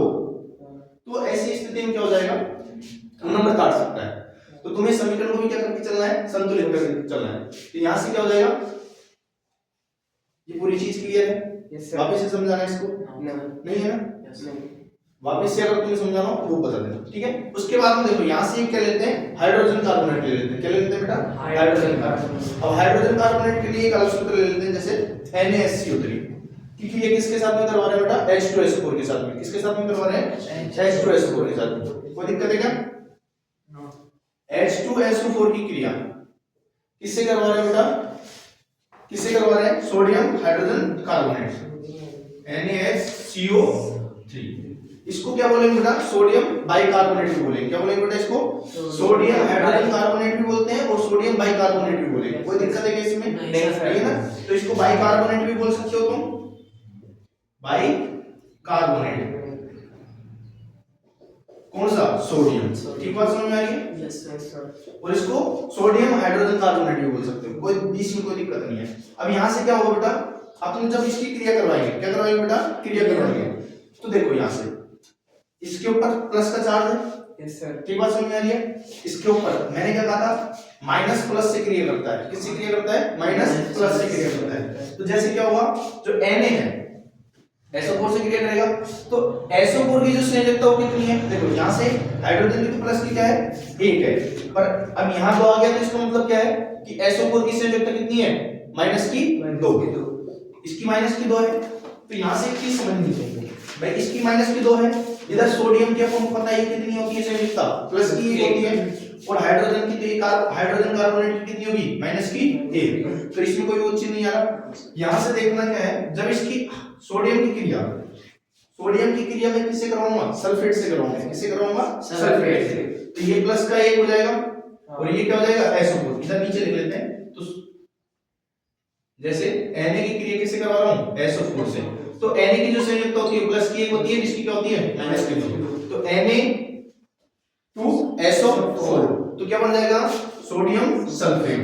तो ऐसी स्थिति में क्या हो जाएगा, नंबर काट सकता है। तो तुम्हें समीकरण को भी क्या करके चलना है, संतुलित करके चलना है। तो यहां से क्या हो जाएगा, ये पूरी चीज क्लियर है, वापस से समझाना है इसको, नहीं है ना, वापस से अगर तुम्हें समझाना हो तो वो बता देना, ठीक है। उसके बाद में देखो यहां से क्या लेते हैं, हाइड्रोजन कार्बोनेट ले लेते हैं, क्या ले लेते हैं बेटा, हाइड्रोजन कार्बोनेट। अब हाइड्रोजन कार्बोनेट के लिए एक अलग सूत्र ले लेते हैं, जैसे NaSCO3, क्योंकि ये किसके साथ में करवा रहे हैं बेटा, H2SO4 के साथ में, किसके साथ में करवा रहे हैं, H2SO4 के साथ में। कोई दिक्कत है क्या, H2SO4 की क्रिया किससे करवा रहे हैं बेटा, किससे करवा रहे हैं, सोडियम हाइड्रोजन कार्बोनेट, NaCO3, इसको क्या बोलेंगे बेटा, सोडियम बाइकार्बोनेट भी बोलेंगे, क्या बोलेंगे बेटा इसको, सोडियम हाइड्रोजन कार्बोनेट भी बोलते हैं और सोडियम बाइकार्बोनेट भी बोलेंगे। कोई दिक्कत है क्या इसमें, नहीं है ना, तो इसको बाइकार्बोनेट भी बोल सकते हो तुम, बाइकार्बोनेट, कौन सा, सोडियम। ठीक बात समझ में आ रही है, यस सर। और इसको सोडियम हाइड्रोजन कार्बोनेट भी बोल सकते हो, कोई बीच में कोई दिक्कत नहीं है। अब यहां से क्या होगा बेटा, अपन जब इसकी क्रिया करवाएंगे, क्या करवाएंगे बेटा, क्रिया करवाएंगे, तो देखो यहां से इसके ऊपर प्लस का चार्ज है, यस सर। ठीक बात समझ में आ रही है, इसके ऊपर मैंने क्या कहा था, माइनस प्लस से क्रिया करता है, किससे क्रिया करता है, माइनस प्लस से क्रिया करता है। तो जैसे क्या हुआ, जो Na है SO4 से क्रिया करेगा, तो SO4 की जो संयोजकता वो कितनी है, देखो यहां से हाइड्रोजन की तो प्लस की क्या है, 1 है, पर अब यहां 2 आ गया, तो इसका मतलब क्या है कि SO4 की संयोजकता कितनी है, माइनस की 2, इसकी माइनस की 2 है। तो यहां से एक चीज समझनी चाहिए भाई, इसकी माइनस की 2 है इधर सोडियम की आपको पता ही कितनी होती है संयुक्ता, प्लस की एक होती है, और हाइड्रोजन की तो एक हाइड्रोजन कार्बोनेट कितनी होगी, माइनस की एक। तो इसमें कोई वो चीज नहीं आ रहा। यहां से देखना क्या है, जब इसकी सोडियम की क्रिया मैं किससे करवाऊंगा, सल्फेट से करवाऊंगा। किससे करवाऊंगा, सल्फेट से। तो ये प्लस का एक हो जाएगा और ये क्या हो जाएगा, SO4। इधर नीचे लिख लेते हैं। तो जैसे Na की क्रिया किससे करवा रहा हूं, SO4 से। तो Na की जो संयुक्ता होती है प्लस की एक होती है, जिसकी क्या होती है, माइनस की होती है। तो Na2SO4 तो क्या बन जाएगा, सोडियम सल्फेट।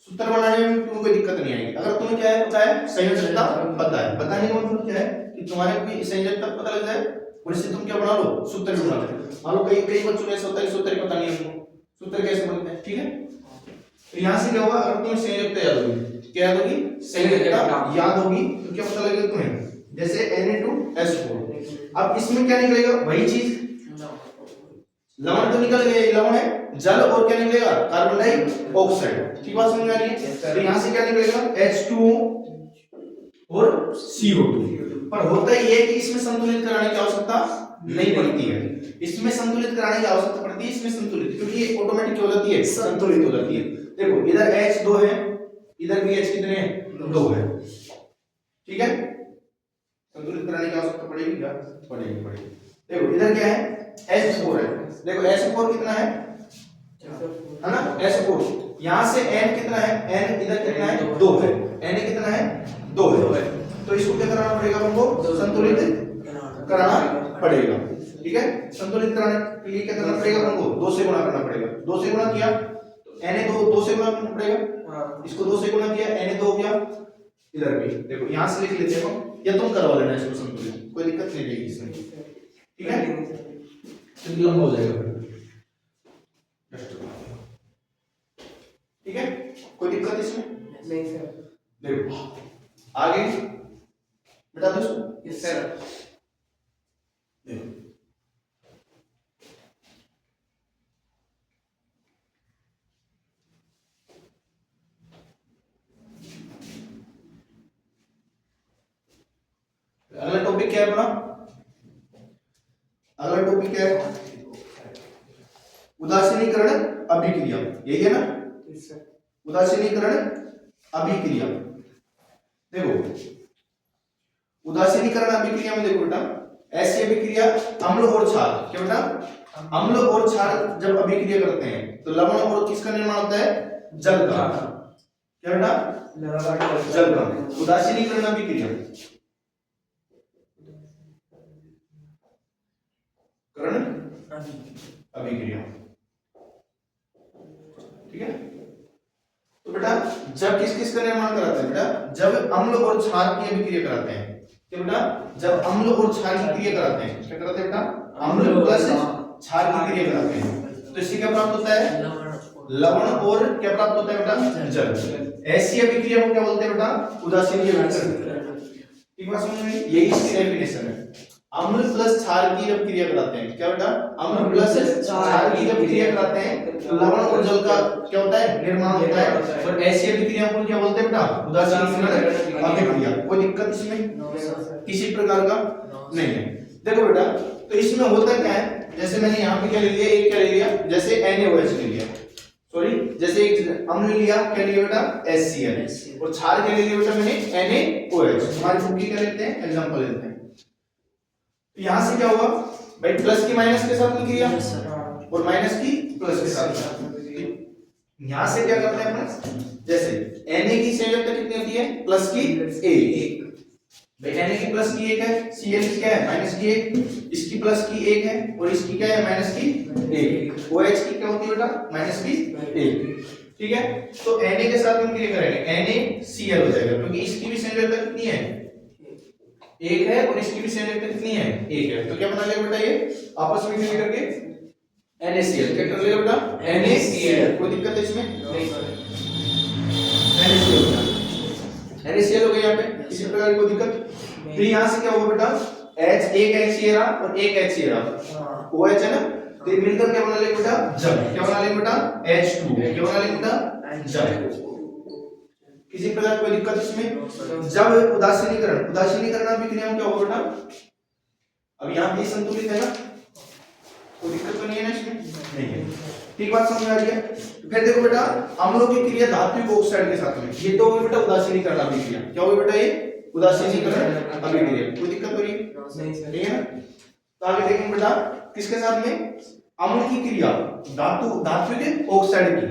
सूत्र बनाने में तुम्हें कोई दिक्कत नहीं आएगी। अगर तुम्हें क्या है पता है, संयोजकता पता है, बताने का मतलब क्या है कि तुम्हारे कोई संयोजकता पता लग जाए और इससे तुम क्या बना लो, सूत्र भी बना लो। मान लो कई बच्चों को ऐसा होता है सूत्र पता नहीं है उनको, सूत्र कैसे बनते हैं, ठीक है। तो यहां से क्या होगा, अगर तुम्हें संयोजकता याद होगी, क्या याद होगी, संयोजकता याद होगी, तो क्या पता लगेगा तुम्हें, जैसे Na2SO4। अब इसमें क्या निकलेगा, वही चीज, लवण तो निकल गया, ये लवण है, जल और क्या निकलेगा, कार्बन डाइऑक्साइड। ठीक बात समझ में आ रही है। तो यहां से क्या निकलेगा, H2O और CO2। पर होता ये है कि इसमें संतुलित कराने की आवश्यकता नहीं पड़ती है, इसमें संतुलित कराने की आवश्यकता पड़ती है, इसमें संतुलित, क्योंकि ये ऑटोमेटिक हो जाती है, संतुलित हो जाती है। देखो इधर H2 है, इधर भी H कितने हैं, 2 है, ठीक है। संतुलित कराने की आवश्यकता पड़ेगी क्या, पड़ेगी। देखो इधर क्या है, H4 है। देखो H4 कितना है ना, H4। यहां से N कितना है, N इधर कितना है, 2 है। Na कितना है, 2 है। तो इसको क्या कराना पड़ेगा, हमको संतुलित कराना पड़ेगा, ठीक है। संतुलित कराने के लिए क्या करना पड़ेगा, हमको 2 से गुणा करना पड़ेगा। 2 से गुणा किया तो Na 2 से गुणा करना पड़ेगा, इसको 2 से गुणा किया, Na 2 हो गया। इधर भी देखो, यहां से लिख लेते हैं हम, या तुम करवा लेना इसको संतुलित, कोई दिक्कत नहीं रहेगी इसमें, ठीक है। तो लंबा हो जाएगा, ठीक है, कोई दिक्कत इसमें नहीं सर। देखो आगे बता दो इसको, यस सर। देखो अगला टॉपिक क्या है अपना, अगला टॉपिक क्या है, उदासीनीकरण अभिक्रिया, यही है ना, यस सर। उदासीनीकरण अभिक्रिया। देखो उदासीनीकरण अभिक्रिया में देखो बेटा, ऐसी अभिक्रिया अम्ल और क्षार, क्या बेटा, अम्ल और क्षार जब अभिक्रिया करते हैं तो लवण और किसका निर्माण होता है, जल का, क्या बेटा, जल का। उदासीनीकरण अभिक्रिया, करण अभिक्रिया, ठीक है। तो बेटा जब किस किस का निर्माण कराते हैं बेटा, जब अम्ल और क्षार की अभिक्रिया कराते हैं, क्या बेटा, जब अम्ल और क्षार की क्रिया कराते हैं, क्या कराते हैं बेटा, अम्ल प्लस क्षार की क्रिया कराते हैं। तो इससे क्या प्राप्त होता है, लवण और क्या प्राप्त होता है बेटा, जल। ऐसी अभिक्रिया को क्या बोलते हैं बेटा, उदासीन अभिक्रिया। ठीक बात समझ में, यही इसकी डेफिनेशन है। अम्ल प्लस क्षार की जब क्रिया कराते हैं, क्या बेटा, अम्ल प्लस क्षार की जब क्रिया कराते हैं तो लवण और जल का क्या होता है, निर्माण होता है। और ऐसी अभिक्रिया को क्या बोलते हैं बेटा, उदासीन अभिक्रिया। कोई दिक्कत इसमें किसी प्रकार का नहीं है। देखो बेटा, तो इसमें होता क्या है, जैसे मैंने यहाँ पे क्या ले लिया, एक क्या ले लिया, जैसे NaOH ले लिया, सॉरी जैसे एक अम्ल लिया, क्या लिया बेटा, HCl, और क्षार क्या ले लिया बेटा मैंने, NaOH। हमारी बुक की क्या लेते हैं, एग्जांपल लेते हैं। तो यहां से क्या होगा भाई, प्लस की माइनस के साथ क्रिया और माइनस की प्लस के साथ। यहां से क्या करते हैं अपन, जैसे Na की संयोजकता कितनी होती है, प्लस की 1 भाई, Na की प्लस की 1 है, Cl की क्या है, माइनस की 1, इसकी प्लस की 1 है और इसकी क्या है, माइनस की 1। OH की क्या होती है बेटा, माइनस की 1, ठीक है। तो Na के साथ हम क्रिया करेंगे, NaCl हो जाएगा, क्योंकि इसकी भी संयोजकता कितनी है, 1 है, और इसकी भी संयोजकता कितनी है, 1 है। तो क्या बना लेगा बेटा, ये आपस में क्रिया करके NaCl, क्या कर लेगा बेटा, NaCl। कोई दिक्कत है इसमें नहीं, NaCl हो गया यहाँ पे, किसी प्रकार की कोई दिक्कत। फिर यहाँ से क्या होगा बेटा, H, एक HCl और एक HCl, OH है ना, तो ये मिलकर क्या बना लेगा बेटा, जल। क्या बना लेगा बेटा, H2, क्या बना लेगा बेटा, जल। किसी प्रकार कोई दिक्कत इसमें। जब उदासीनीकरण अभिक्रिया में क्या होगा बेटा, अब यहाँ पे संतुलित है ना, कोई दिक्कत तो नहीं है ना इसमें, नहीं है। ठीक बात समझ आ रही है। फिर देखो बेटा अम्लों की क्रिया धात्विक ऑक्साइड के साथ में, ये तो होगी बेटा उदासीनीकरण अभिक्रिया। क्या होगी बेटा ये उदासीनीकरण अभिक्रिया, कोई दिक्कत हो रही है नहीं सर। नहीं है। तो आगे देखेंगे बेटा किसके साथ में, अम्ल की क्रिया धात्विक ऑक्साइड की,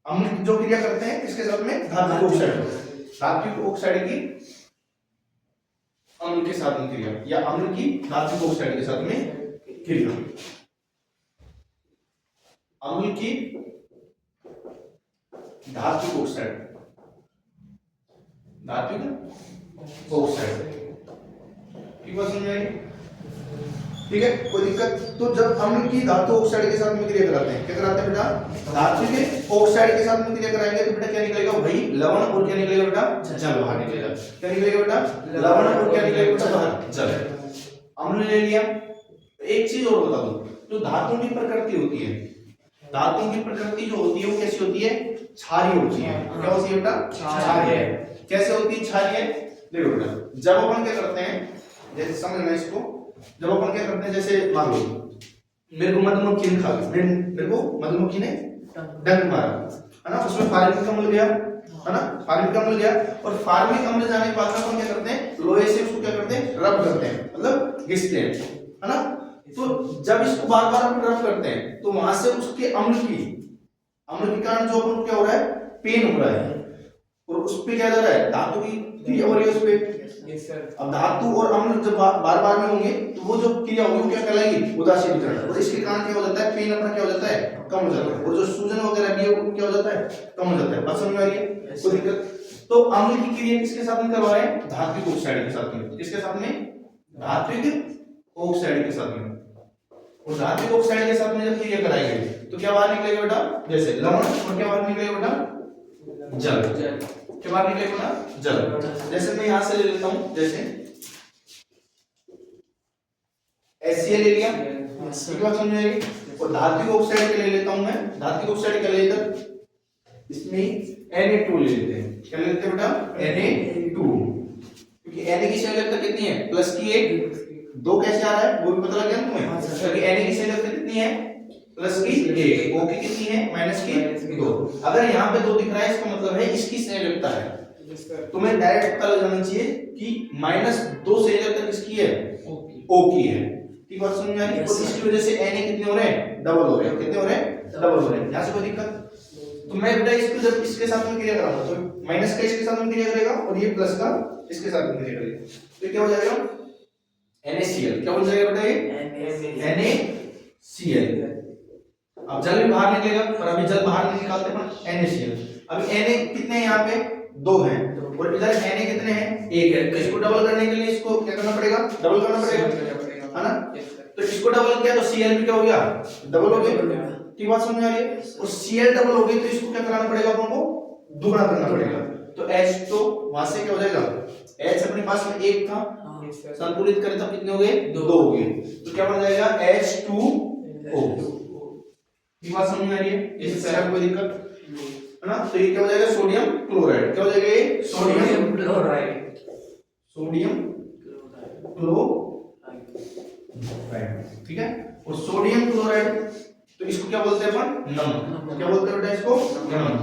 अम्ल जो क्रिया करते हैं किसके साथ में, धात्विक ऑक्साइड की अम्ल के साथ में क्रिया, या अम्ल की धात्विक ऑक्साइड के साथ में क्रिया। अम्ल की धात्विक ऑक्साइड, ठीक बात समझ आई, ठीक है कोई दिक्कत। तो जब अम्ल की धातु ऑक्साइड के साथ में क्रिया कराते हैं, क्या कराते हैं बेटा, धात्विक ऑक्साइड के साथ में क्रिया कराएंगे तो बेटा क्या निकलेगा भाई, लवण, और क्या निकलेगा बेटा, जल बाहर निकलेगा। क्या निकलेगा बेटा, लवण, और क्या निकलेगा बेटा बाहर, जल। अम्ल ले लिया। एक चीज और बता दूं, जो धातुओं की प्रकृति होती है, धातुओं की प्रकृति जो होती है वो कैसी होती है, क्षारीय होती है। क्या होती है बेटा, क्षारीय। कैसे होती है क्षारीय, देखो बेटा जब अपन क्या करते हैं, जैसे समझना इसको, जब अपन क्या करते हैं, जैसे मान लो मेरे को मधुमक्खी ने खा ली, मेरे को मधुमक्खी ने डंक मारा है ना, उसमें फार्मिक अम्ल गया है ना, फार्मिक अम्ल गया, और फार्मिक अम्ल जाने के बाद हम क्या करते हैं, लोहे से उसको क्या करते हैं, रब करते हैं, मतलब घिसते हैं है ना। तो जब इसको बार बार हम रब करते हैं तो वहां से उसके अम्ल के कारण जो अपन क्या हो रहा है, पेन हो रहा है, और उस पे क्या हो रहा है, धातु की क्रिया हो रही है उस पे। अब धातु और अम्ल जब बार बार में होंगे तो वो जो क्रिया होगी वो क्या कहलाएगी, उदासीनीकरण, और इसके कारण क्या हो जाता है, पेन अपना क्या हो जाता है, कम हो जाता है, और जो सूजन वगैरह भी है वो क्या हो जाता है, कम हो जाता है। बात समझ में आ रही है, कोई दिक्कत। तो अम्ल की क्रिया किसके साथ में करवा रहे हैं, धात्विक ऑक्साइड के साथ में, किसके साथ में, धात्विक ऑक्साइड के साथ में। और धात्विक ऑक्साइड के साथ में जब क्रिया कराएंगे तो क्या बाहर निकलेगा बेटा, जैसे लवण, और क्या बाहर निकलेगा बेटा, जल। क्या बाहर निकलेगा बेटा, जल। जैसे मैं यहां से ले लेता हूं, जैसे HCl ले लिया, ठीक बात समझ आएगी। और धात्विक ऑक्साइड के ले लेता हूं मैं, धात्विक ऑक्साइड के ले लेकर इसमें Na2 ले लेते हैं। क्या ले लेते हैं बेटा, Na2, क्योंकि Na की संयोजकता कितनी है, प्लस की 1, 2 कैसे आ रहा है वो भी पता लग गया तुम्हें, क्योंकि Na की संयोजकता कितनी है, प्लस की 1, O की कितनी है, माइनस की 2। अगर यहाँ पे 2 दिख रहा है इसका मतलब है इसकी संयोजकता है, तुम्हें डायरेक्ट पता लग जाना चाहिए कि -2 संयोजकता किसकी है, O की है। ठीक बात समझ में आ रही है। और इसकी वजह से Na कितने हो रहे हैं, डबल हो रहे हैं, कितने हो रहे हैं, डबल हो रहे हैं। यहाँ से कोई दिक्कत, तो मैं बेटा इसको जब इसके साथ में क्रिया कराऊंगा तो माइनस का इसके साथ में क्रिया करेगा और ये प्लस का इसके साथ में क्रिया करेगा, तो क्या हो जाएगा, NaCl। क्या हो जाएगा बेटा, ये NaCl। अब जल भी बाहर निकलेगा, पर अभी जल बाहर नहीं निकालते पर NaCl। अभी Na कितने हैं, यहाँ पे 2 हैं, और इधर Na कितने हैं, 1 है। तो इसको डबल करने के लिए इसको क्या करना पड़ेगा, डबल करना पड़ेगा है ना। तो इसको डबल किया तो Cl भी क्या हो गया, डबल हो गया। ठीक बात समझ आ रही है। और Cl डबल हो गई तो इसको क्या कराना पड़ेगा, अपन को दुगना करना पड़ेगा। तो H तो वहां से क्या हो जाएगा, H अपने पास में 1 था, संतुलित करें तो कितने हो गए, 2 हो गए, तो क्या बन जाएगा H2O। ठीक बात समझ में आ रही है, इससे पहले कोई दिक्कत है ना। तो ये क्या हो जाएगा, सोडियम क्लोराइड। क्या हो जाएगा ये, सोडियम क्लोराइड, सोडियम क्लोराइड, ठीक है। और सोडियम क्लोराइड तो इसको क्या बोलते हैं अपन, नमक। क्या बोलते हैं बेटा इसको, नमक,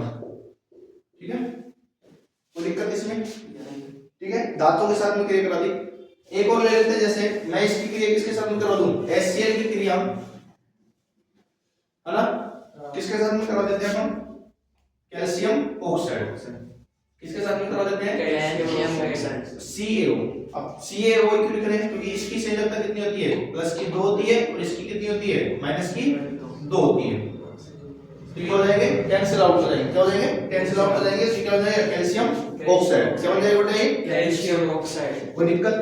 ठीक है। कोई दिक्कत इसमें, ठीक है। धातुओं के साथ में क्रिया करा दी। एक और ले लेते हैं, जैसे मैं इसकी क्रिया किसके साथ में करवा दूं, HCl की क्रिया है ना, किसके साथ में करवा देते हैं अपन, कैल्शियम ऑक्साइड। किसके साथ में करवा देते हैं, कैल्शियम ऑक्साइड, CaO। अब CaO क्यों लिख रहे हैं, क्योंकि इसकी संयोजकता कितनी होती है, प्लस की 2 होती है, और इसकी कितनी होती है, माइनस की 2 होती है। तो क्या हो जाएंगे, कैंसिल आउट हो जाएंगे। क्या हो जाएंगे, कैंसिल आउट हो जाएंगे। तो क्या हो जाएगा, कैल्शियम ऑक्साइड। क्या हो जाएगा बेटा, ये कैल्शियम ऑक्साइड। कोई दिक्कत,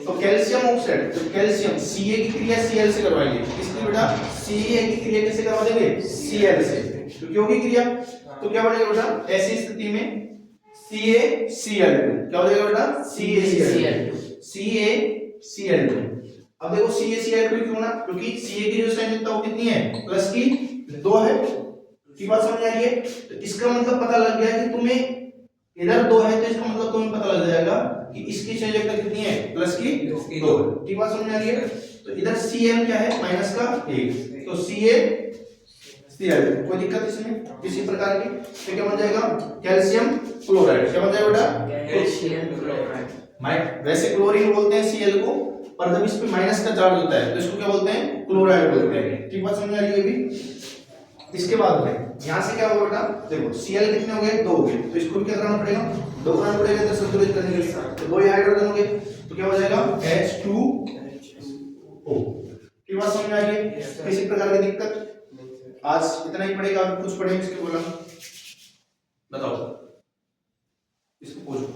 तो कैल्शियम ऑक्साइड, तो कैल्शियम Ca की क्रिया Cl से करवाएंगे। किसकी बेटा, Ca की क्रिया कैसे करवा देंगे, Cl से, क्योंकि होगी क्रिया। तो क्या बनेगा बेटा, ऐसी स्थिति में CaCl2। क्या हो जाएगा बेटा, CaCl2। अब देखो CaCl2 क्यों ना, क्योंकि Ca की जो संयोजकता वो कितनी है, प्लस की 2 है। की बात समझ आ रही है। तो इसका मतलब पता लग गया कि तुम्हें इधर 2 है, तो इसका मतलब तुम्हें पता लग जाएगा कि इसकी संयोजकता कितनी है प्लस की प्लस की 2 ठीक बात समझ में आ रही है। तो इधर Cl क्या है माइनस का 1 तो CaCl कोई दिक्कत इसमें किसी प्रकार की तो क्या बन जाएगा कैल्शियम क्लोराइड क्या बन जाएगा बेटा कैल्शियम क्लोराइड। वैसे क्लोरीन बोलते हैं Cl को पर जब इस पे माइनस का चार्ज होता है तो इसको क्या बोलते हैं क्लोराइड बोलते हैं ठीक बात समझ में आ रही है अभी। इसके बाद में यहां से क्या होगा बेटा देखो Cl कितने हो गए 2 हो गए तो इसको भी क्या करना पड़ेगा 2 करना पड़ेगा इधर संतुलित करने के लिए तो 2 हाइड्रोजन हो गए तो क्या हो जाएगा H2O ठीक बात समझ में आ रही है। किसी प्रकार की दिक्कत आज इतना ही पड़ेगा कुछ पढ़ेंगे इसके बोला बताओ इसको पूछो